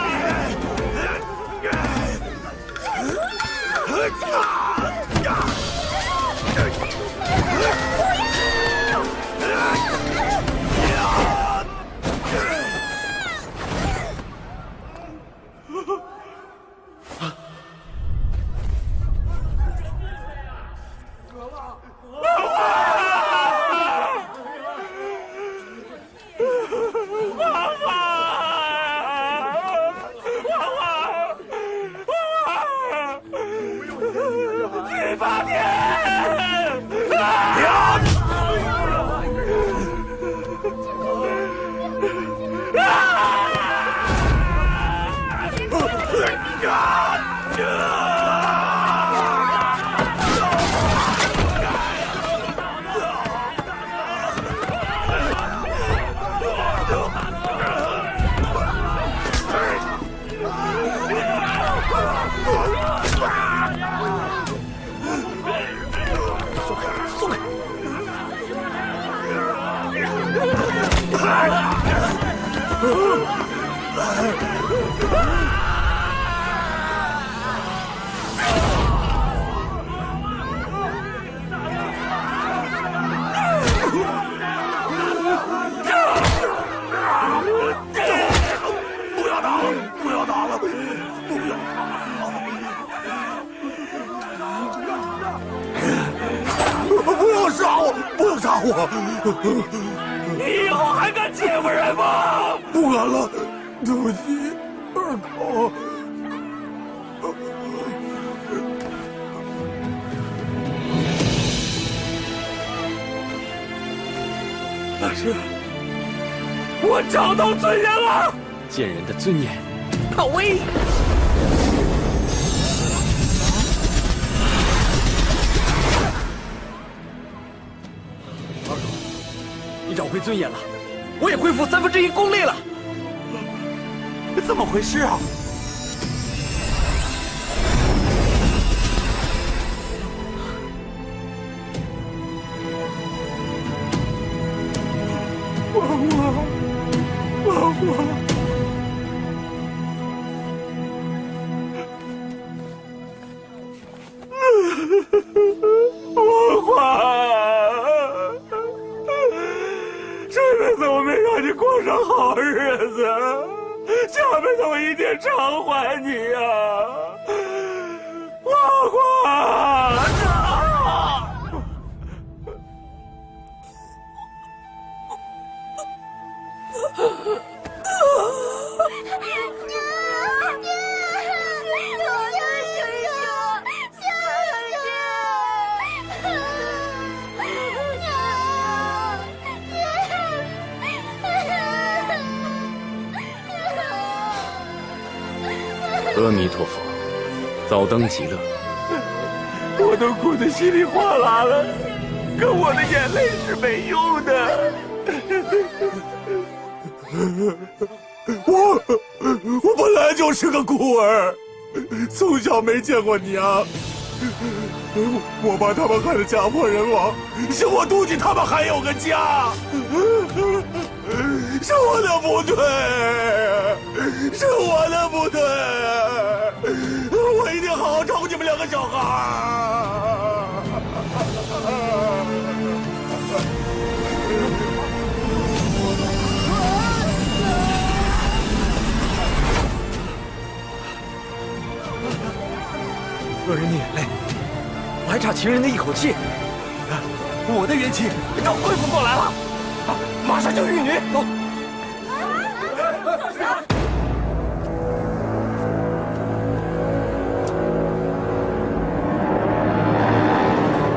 要杀我！你以后还敢欺负人吗？不敢了，对不起，二狗。老师，我找到尊严了！贱人的尊严，好威！二狗，你找回尊严了，我也恢复1/3功力了。怎么回事啊？妈妈，王华，这辈子我没让你过上好日子，下辈子我一定偿还你呀，王华。阿弥陀佛，早登极乐。我都哭得稀里哗啦了，可我的眼泪是没用的。我本来就是个孤儿，从小没见过娘。我把他们害得家破人亡，是我妒忌他们还有个家，是我的不对，是我的不对，我一定好好照顾你们两个小孩。恶人的眼泪，我还差情人的一口气，我的元气都恢复过来了，马上就玉女走。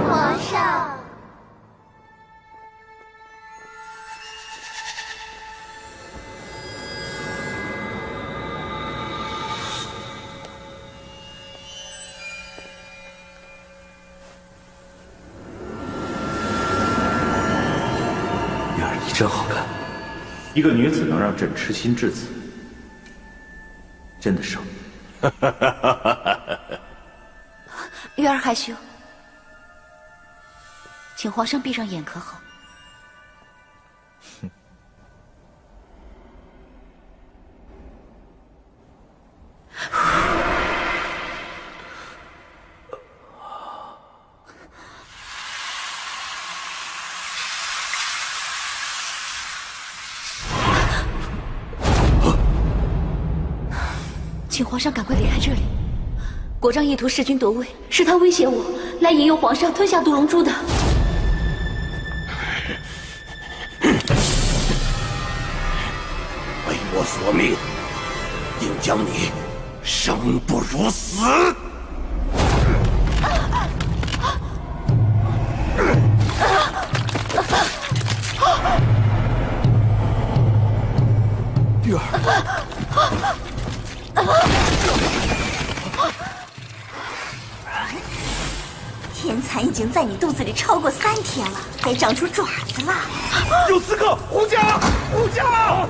皇上。真好看，一个女子能让朕痴心至此，真的胜。月儿害羞，请皇上闭上眼可好？请皇上赶快离开这里。国丈意图弑君夺位，是他威胁我，来引诱皇上吞下毒龙珠的。为我所命，定将你生不如死。玉儿。天蚕已经在你肚子里超过3天了，该长出爪子了。有刺客！胡家！胡家！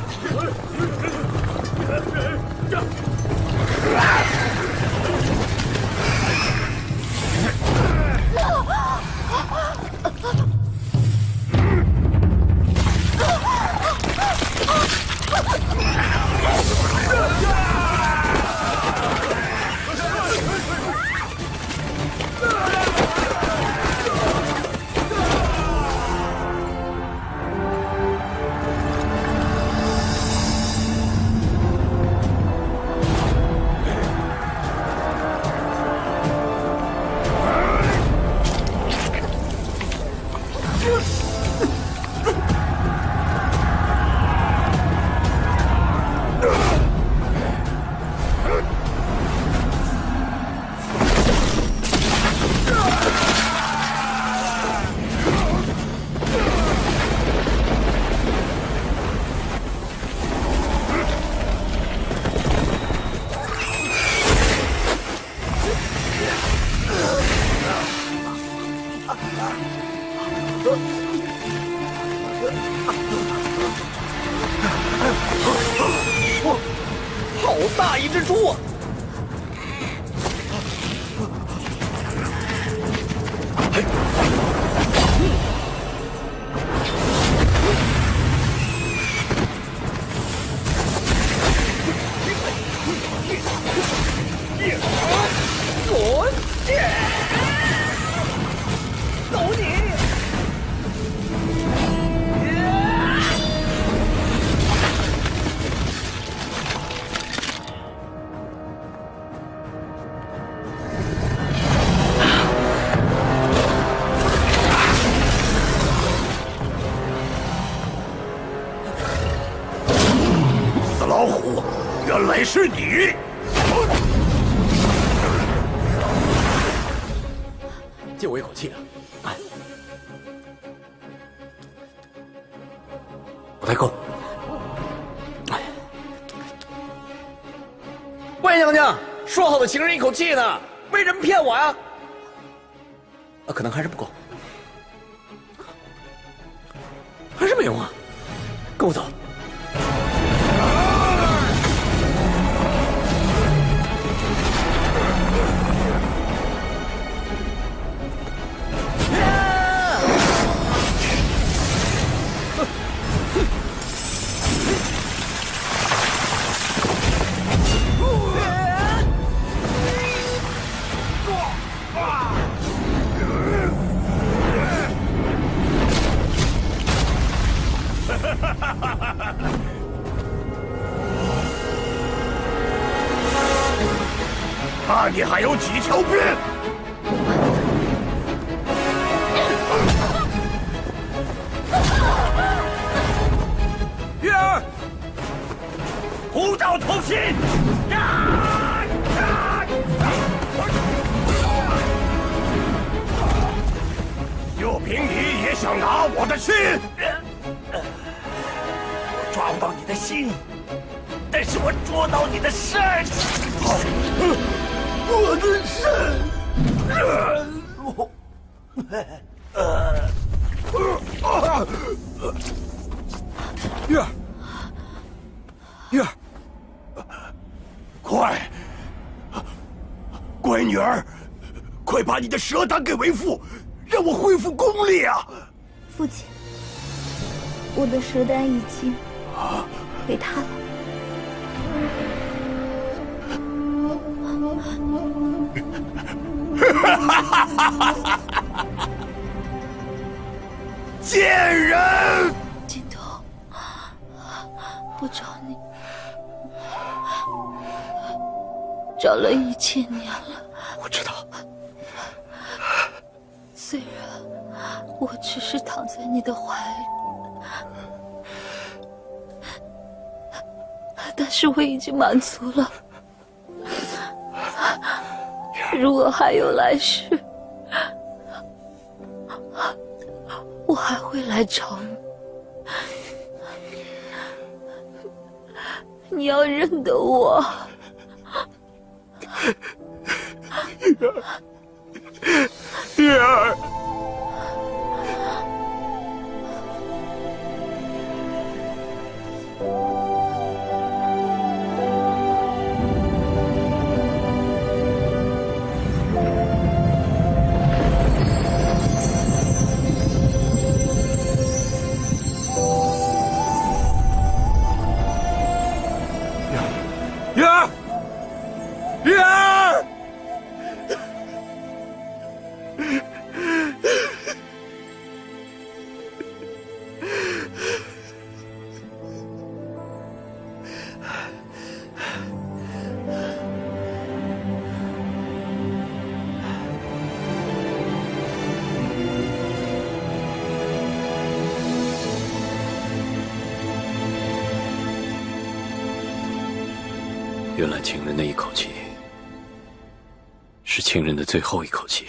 好大一只猪啊！走你！死老虎，原来是你！借我一口气啊！哎，不太够。哎，魏娘娘，说好的情人一口气呢？为什么骗我呀？可能还是不够，还是没用啊！跟我走。看你还有几条命！玉儿，虎爪同心！就凭你也想拿我的心？我抓不到你的心，但是我捉到你的肾。我的肾！玉儿，玉儿，快！乖女儿，快把你的蛇胆给为父，让我恢复功力啊！父亲，我的蛇胆已经给他了。贱人！金童，我找你找了1000年了。我知道，虽然我只是躺在你的怀里，但是我已经满足了。如果还有来世，我还会来找你。你要认得我。玉儿，玉儿，玉儿！原来情人的一口气，是情人的最后一口气。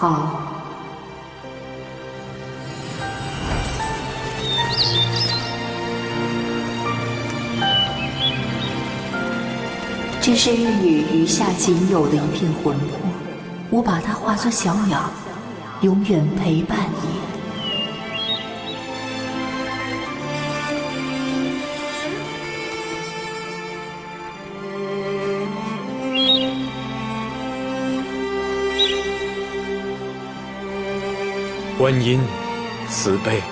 好。这是玉女余下仅有的一片魂魄，我把它化作小鸟，永远陪伴你。观音，慈悲。